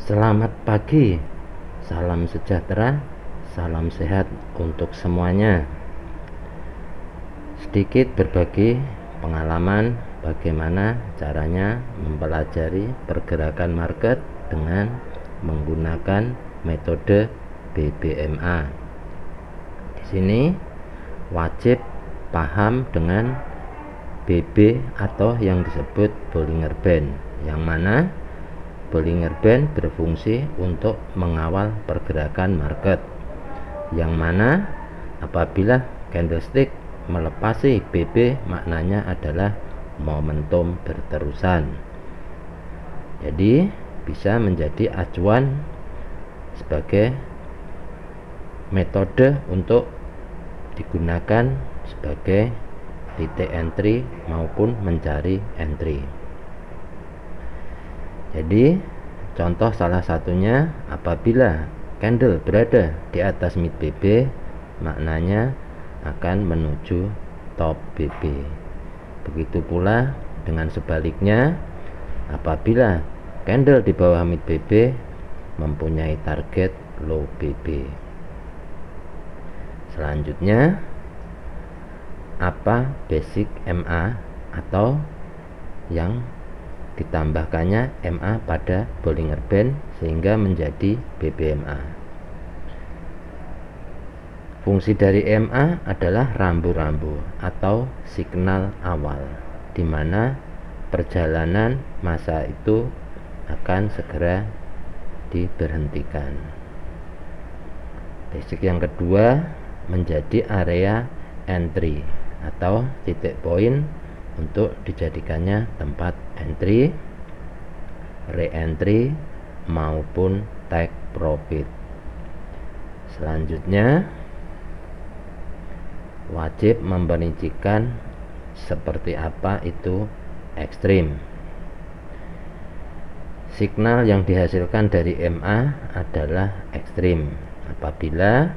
Selamat pagi, salam sejahtera, salam sehat untuk semuanya. Sedikit berbagi pengalaman bagaimana caranya mempelajari pergerakan market dengan menggunakan metode BBMA. Di sini wajib paham dengan BB atau yang disebut Bollinger Band, yang mana Bollinger Band berfungsi untuk mengawal pergerakan market, yang mana apabila candlestick melepasi BB maknanya adalah momentum berterusan. Jadi bisa menjadi acuan sebagai metode untuk digunakan sebagai titik entry maupun mencari entry. Jadi contoh salah satunya, apabila candle berada di atas mid BB maknanya akan menuju top BB. Begitu pula dengan sebaliknya, apabila candle di bawah mid BB mempunyai target low BB. Selanjutnya, apa basic MA atau yang ditambahkannya MA pada Bollinger Band sehingga menjadi BBMA. Fungsi dari MA adalah rambu-rambu atau signal awal, di mana perjalanan masa itu akan segera diberhentikan. Basic yang kedua menjadi area entry atau titik poin untuk dijadikannya tempat entry, re-entry maupun take profit. Selanjutnya wajib memerincikan seperti apa itu ekstrim. Signal yang dihasilkan dari MA adalah ekstrim apabila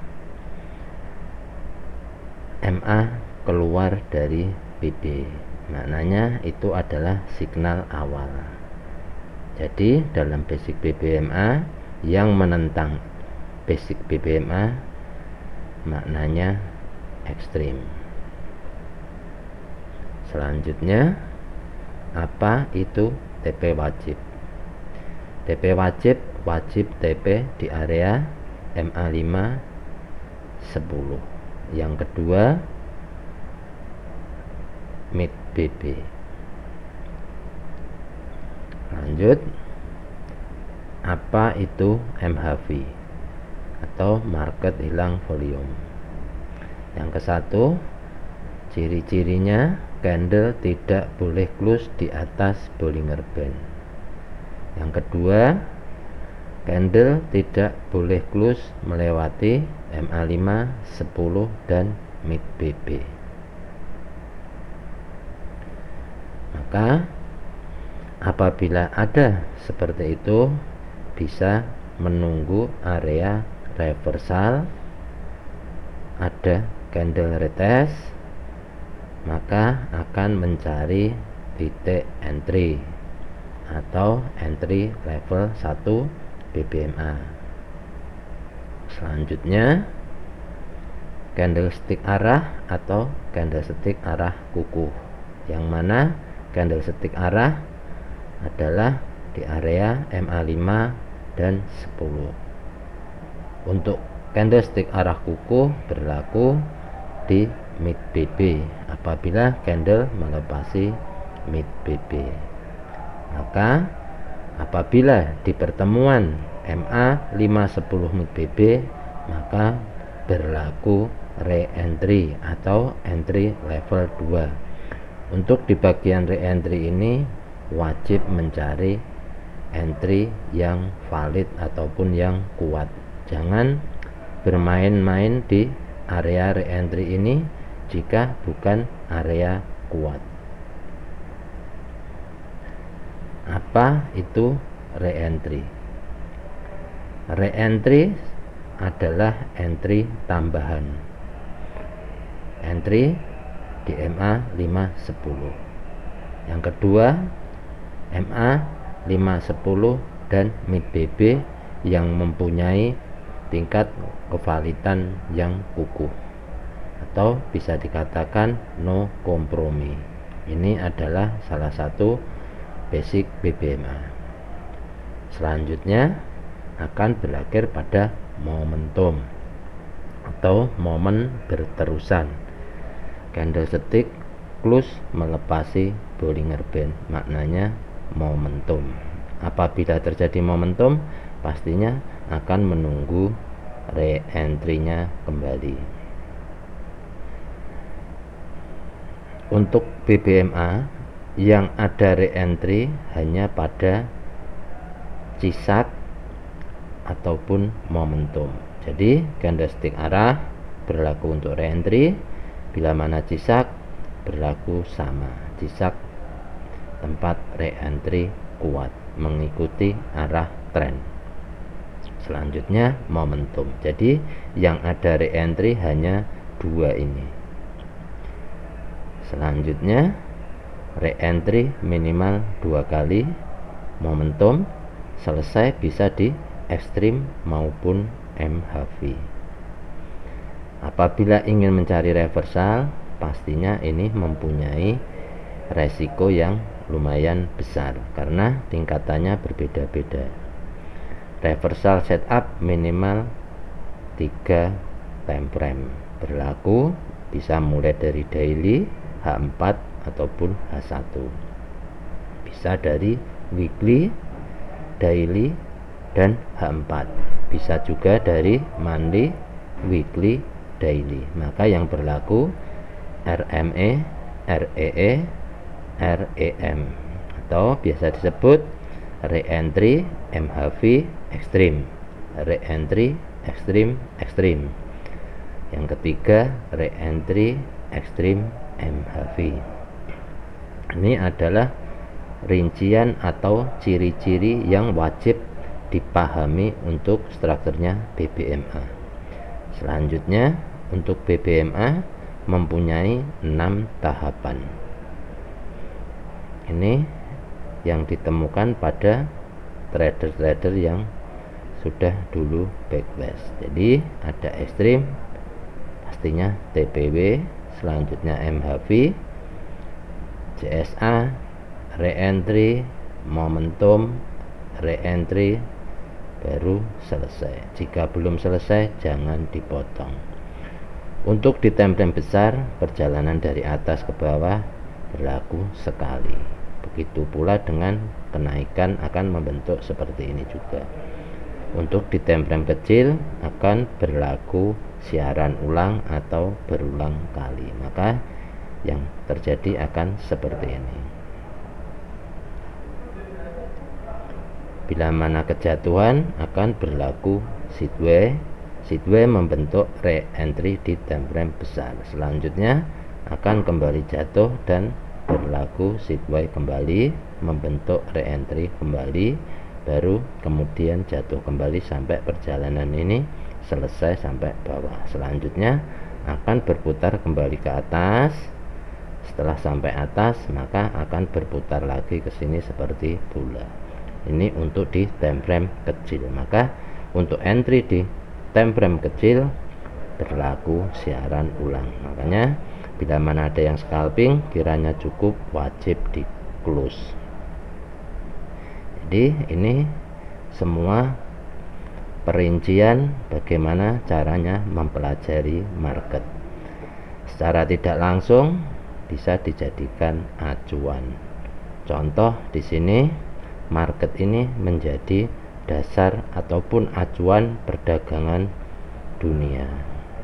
MA keluar dari BB, maknanya itu adalah signal awal. Jadi dalam basic BBMA yang menentang basic BBMA maknanya ekstrim. Selanjutnya, apa itu TP wajib? TP wajib TP di area MA5 10. Yang kedua mid BB. Lanjut, apa itu MHV atau market hilang volume? Yang ke satu, ciri-cirinya candle tidak boleh close di atas Bollinger Band. Yang kedua, candle tidak boleh close melewati MA5 10 dan mid BB. Maka apabila ada seperti itu, bisa menunggu area reversal, ada candle retest, maka akan mencari titik entry atau entry level 1 BBMA. Selanjutnya, candlestick arah atau candlestick arah kukuh, yang mana candlestick arah adalah di area MA5 dan 10. Untuk candlestick arah kukuh berlaku di mid BB apabila candle melepasi mid BB. Maka apabila di pertemuan MA510 mid BB, maka berlaku re-entry atau entry level 2. Untuk di bagian re-entry ini wajib mencari entry yang valid ataupun yang kuat. Jangan bermain-main di area re-entry ini jika bukan area kuat. Apa itu re-entry? Re-entry adalah entry tambahan, entry di MA510. Yang kedua, MA510 dan MIT BB yang mempunyai tingkat kevalitan yang kukuh, atau bisa dikatakan no kompromi. Ini adalah salah satu basic BBMA. Selanjutnya akan berakhir pada momentum atau momen berterusan. Candlestick close melepasi Bollinger Band, maknanya momentum. Apabila terjadi momentum, pastinya akan menunggu re-entry-nya kembali. Untuk BBMA yang ada re-entry hanya pada cisak ataupun momentum. Jadi candlestick arah berlaku untuk re-entry, bila mana cisak berlaku sama. Cisak tempat re-entry kuat mengikuti arah tren. Selanjutnya momentum. Jadi yang ada re-entry hanya dua ini. Selanjutnya re-entry minimal 2 kali, momentum selesai bisa di ekstrim maupun MHV. Apabila ingin mencari reversal, pastinya ini mempunyai resiko yang lumayan besar karena tingkatannya berbeda-beda. Reversal setup minimal 3 time frame berlaku, bisa mulai dari daily, H4 ataupun H1, bisa dari weekly, daily, dan H4, bisa juga dari monthly, weekly, daily. Maka yang berlaku RME, REE, REM, atau biasa disebut re-entry MHV ekstrim, re-entry ekstrim ekstrim. Yang ketiga re-entry ekstrim MHV. Ini adalah rincian atau ciri-ciri yang wajib dipahami untuk strukturnya BBMA. Selanjutnya untuk BBMA mempunyai 6 tahapan. Ini yang ditemukan pada trader-trader yang sudah dulu backlash. Jadi ada ekstrim, pastinya TPW, selanjutnya MHV, CSA, re-entry, momentum, re-entry, baru selesai. Jika belum selesai, jangan dipotong. Untuk di time frame besar, perjalanan dari atas ke bawah berlaku sekali. Begitu pula dengan kenaikan akan membentuk seperti ini juga. Untuk di time frame kecil akan berlaku siaran ulang atau berulang kali. Maka yang terjadi akan seperti ini. Bila mana kejatuhan akan berlaku sideway. Sideway membentuk re-entry di time frame besar. Selanjutnya akan kembali jatuh dan berlaku sideway kembali, membentuk re-entry kembali, baru kemudian jatuh kembali sampai perjalanan ini selesai sampai bawah. Selanjutnya akan berputar kembali ke atas. Setelah sampai atas, maka akan berputar lagi ke sini seperti bola. Ini untuk di time frame kecil. Maka untuk entry di time frame kecil berlaku siaran ulang. Makanya bila mana ada yang scalping, kiranya cukup wajib di close. Jadi ini semua perincian bagaimana caranya mempelajari market. Secara tidak langsung bisa dijadikan acuan. Contoh di sini, market ini menjadi dasar ataupun acuan perdagangan dunia,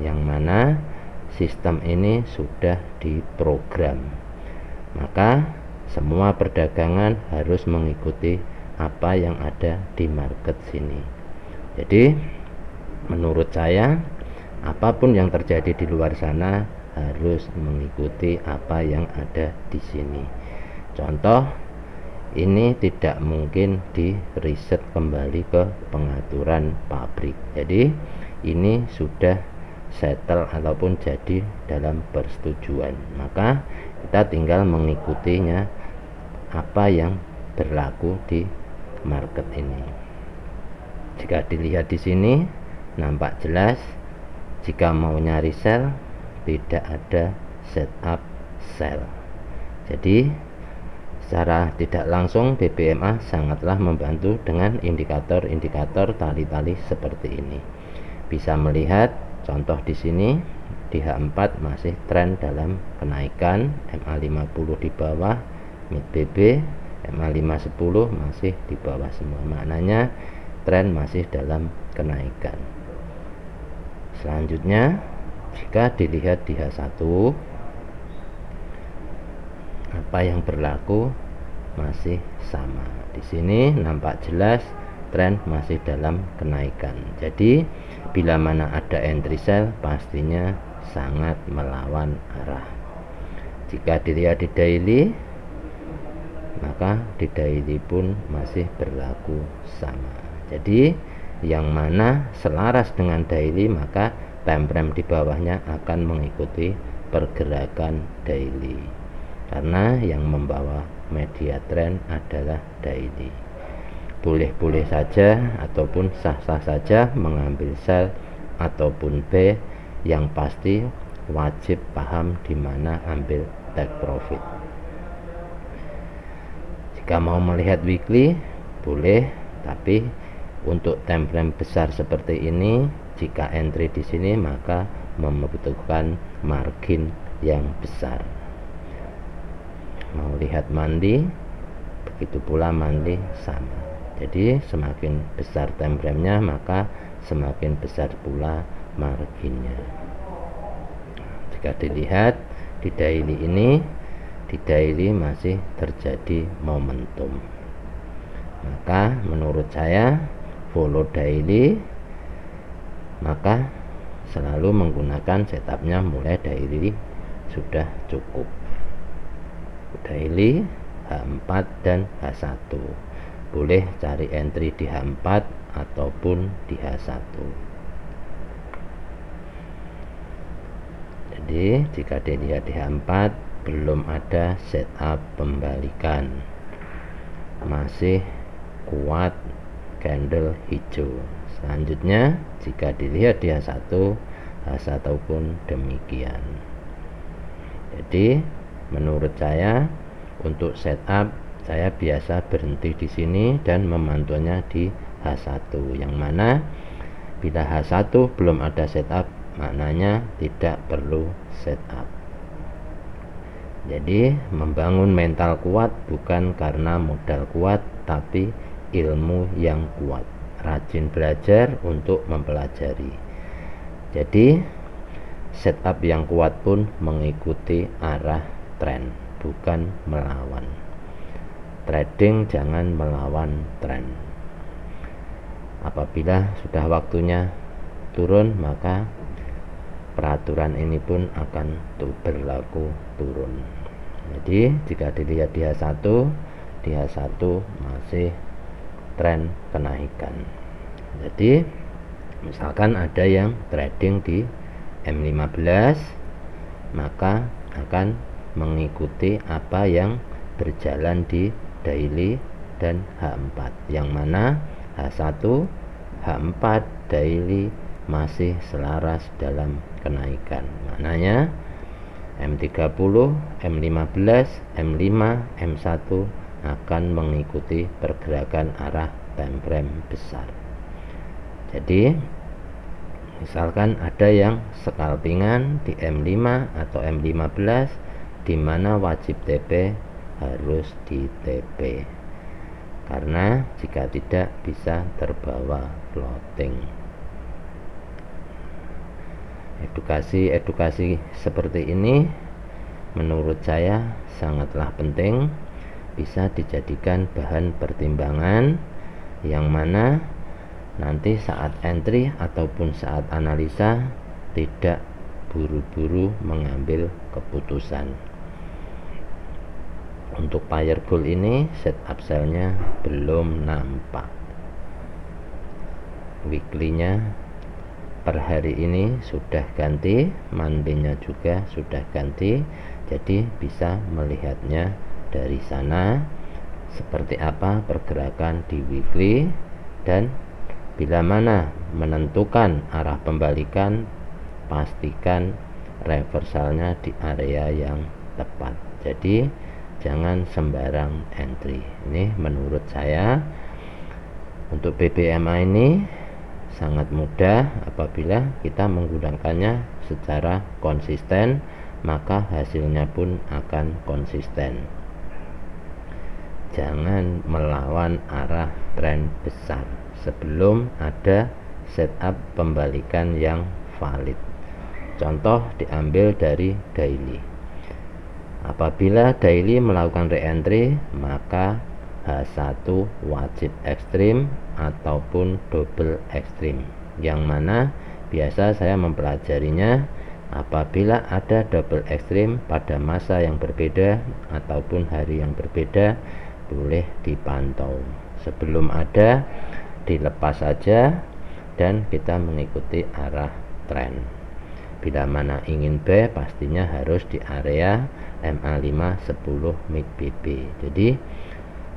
yang mana sistem ini sudah diprogram. Maka semua perdagangan harus mengikuti apa yang ada di market sini. Jadi menurut saya, apapun yang terjadi di luar sana harus mengikuti apa yang ada di sini. Contoh, ini tidak mungkin di reset kembali ke pengaturan pabrik. Jadi ini sudah settle ataupun jadi dalam persetujuan. Maka kita tinggal mengikutinya apa yang berlaku di market ini. Jika dilihat di sini nampak jelas, jika mau nyari sell tidak ada setup sell. Jadi secara tidak langsung BBMA sangatlah membantu dengan indikator-indikator tali-tali seperti ini. Bisa melihat contoh di sini di H4 masih tren dalam kenaikan, MA50 di bawah, mid BB, MA510 masih di bawah semua. Maknanya tren masih dalam kenaikan. Selanjutnya jika dilihat di H1, apa yang berlaku masih sama. Di sini nampak jelas tren masih dalam kenaikan. Jadi bila mana ada entry sell pastinya sangat melawan arah. Jika dilihat di daily, maka di daily pun masih berlaku sama. Jadi yang mana selaras dengan daily, maka time frame di bawahnya akan mengikuti pergerakan daily, karena yang membawa media trend adalah daily. Boleh-boleh saja ataupun sah-sah saja mengambil sell ataupun B, yang pasti wajib paham di mana ambil take profit. Jika mau melihat weekly boleh, tapi untuk time frame besar seperti ini, jika entry di sini maka membutuhkan margin yang besar. Mau lihat monthly, begitu pula monthly sama. Jadi semakin besar time frame-nya maka semakin besar pula marginnya. Jika dilihat di daily ini, di daily masih terjadi momentum, maka menurut saya follow daily, maka selalu menggunakan setupnya mulai daily sudah cukup. Daily H4 dan H1, boleh cari entry di H4 ataupun di H1. Jadi jika dilihat di H4 belum ada setup pembalikan, masih kuat candle hijau. Selanjutnya jika dilihat di H1 pun demikian. Jadi menurut saya untuk setup saya biasa berhenti di sini dan memantaunya di H1, yang mana bila H1 belum ada setup maknanya tidak perlu setup. Jadi membangun mental kuat bukan karena modal kuat, tapi ilmu yang kuat, rajin belajar untuk mempelajari. Jadi setup yang kuat pun mengikuti arah tren, bukan melawan. Trading jangan melawan tren. Apabila sudah waktunya turun, maka peraturan ini pun akan berlaku turun. Jadi jika dilihat di H1, masih tren kenaikan. Jadi misalkan ada yang trading di M15, maka akan mengikuti apa yang berjalan di daily dan H4, yang mana H1, H4 daily masih selaras dalam kenaikan. Maknanya M30, M15, M5, M1 akan mengikuti pergerakan arah time frame besar. Jadi misalkan ada yang scalpingan di M5 atau M15, di mana wajib TP harus di TP, karena jika tidak bisa terbawa floating. Edukasi seperti ini menurut saya sangatlah penting, bisa dijadikan bahan pertimbangan, yang mana nanti saat entry ataupun saat analisa tidak buru-buru mengambil keputusan. Untuk buyer goal ini setup sell-nya belum nampak. Weekly-nya per hari ini sudah ganti, monthly-nya juga sudah ganti. Jadi bisa melihatnya dari sana seperti apa pergerakan di weekly, dan bila mana menentukan arah pembalikan, pastikan reversalnya di area yang tepat. Jadi jangan sembarang entry. Ini menurut saya untuk BBMA ini sangat mudah apabila kita menggunakannya secara konsisten, maka hasilnya pun akan konsisten. Jangan melawan arah tren besar sebelum ada setup pembalikan yang valid. Contoh diambil dari daily. Apabila daily melakukan re-entry, maka H1 wajib ekstrim ataupun double ekstrim, yang mana biasa saya mempelajarinya apabila ada double ekstrim pada masa yang berbeda ataupun hari yang berbeda, boleh dipantau. Sebelum ada, dilepas saja dan kita mengikuti arah tren. Bila mana ingin buy, pastinya harus di area MA5 10 mid BB. Jadi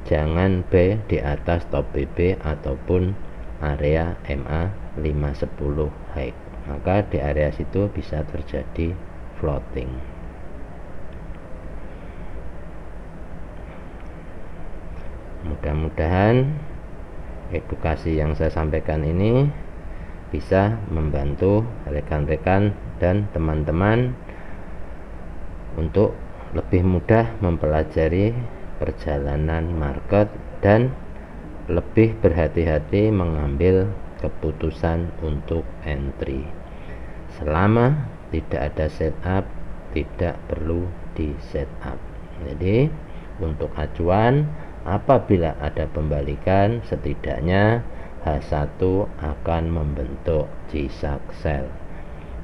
jangan buy di atas top BB ataupun area MA 510 high, maka di area situ bisa terjadi floating. Mudah-mudahan edukasi yang saya sampaikan ini bisa membantu rekan-rekan dan teman-teman untuk lebih mudah mempelajari perjalanan market dan lebih berhati-hati mengambil keputusan untuk entry. Selama tidak ada setup, tidak perlu di setup. Jadi untuk acuan, apabila ada pembalikan, setidaknya H1 akan membentuk G-Shock sell.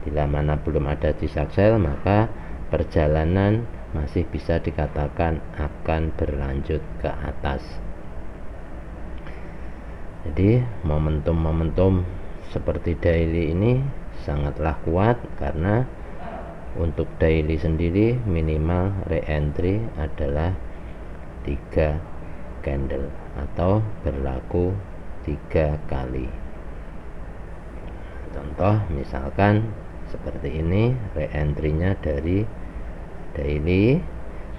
Bila mana belum ada G-Shock sell, maka perjalanan masih bisa dikatakan akan berlanjut ke atas. Jadi momentum-momentum seperti daily ini sangatlah kuat, karena untuk daily sendiri minimal re-entry adalah 3 candle atau berlaku 3 kali. Contoh misalkan seperti ini, re-entry-nya dari daily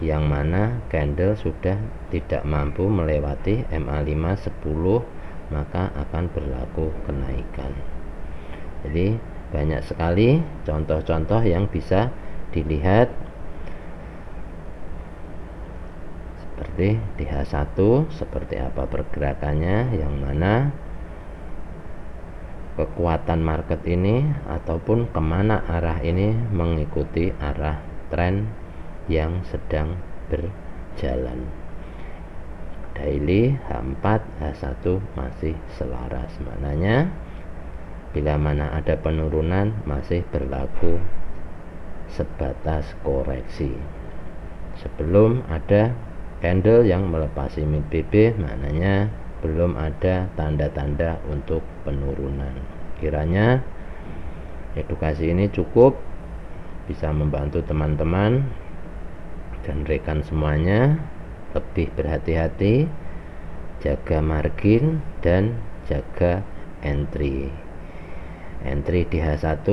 yang mana candle sudah tidak mampu melewati MA5 10, maka akan berlaku kenaikan. Jadi banyak sekali contoh-contoh yang bisa dilihat seperti di H1 seperti apa pergerakannya, yang mana kekuatan market ini ataupun kemana arah ini mengikuti arah tren yang sedang berjalan. Daily H4 H1 masih selaras, maknanya bila mana ada penurunan masih berlaku sebatas koreksi. Sebelum ada candle yang melepasi mid BB, maknanya belum ada tanda-tanda untuk penurunan. Kiranya edukasi ini cukup bisa membantu teman-teman dan rekan semuanya lebih berhati-hati, jaga margin dan jaga entry. Entry di H1,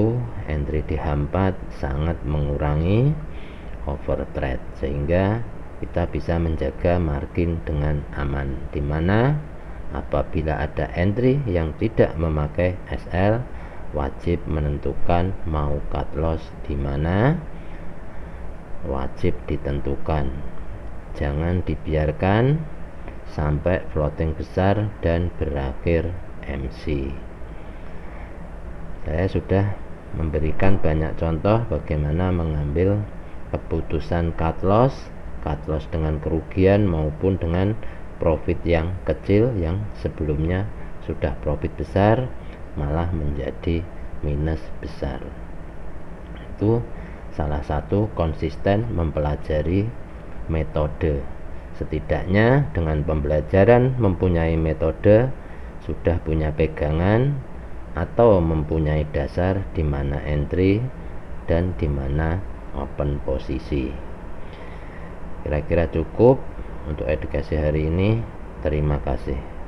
entry di H4 sangat mengurangi overtrade, sehingga kita bisa menjaga margin dengan aman, dimana apabila ada entry yang tidak memakai SL, wajib menentukan mau cut loss di mana, wajib ditentukan. Jangan dibiarkan sampai floating besar dan berakhir MC. Saya sudah memberikan banyak contoh bagaimana mengambil keputusan cut loss dengan kerugian maupun dengan profit yang kecil, yang sebelumnya sudah profit besar malah menjadi minus besar. Itu salah satu konsisten mempelajari metode. Setidaknya dengan pembelajaran mempunyai metode, sudah punya pegangan atau mempunyai dasar di mana entry dan di mana open posisi. Kira-kira cukup. untuk edukasi hari ini. Terima kasih.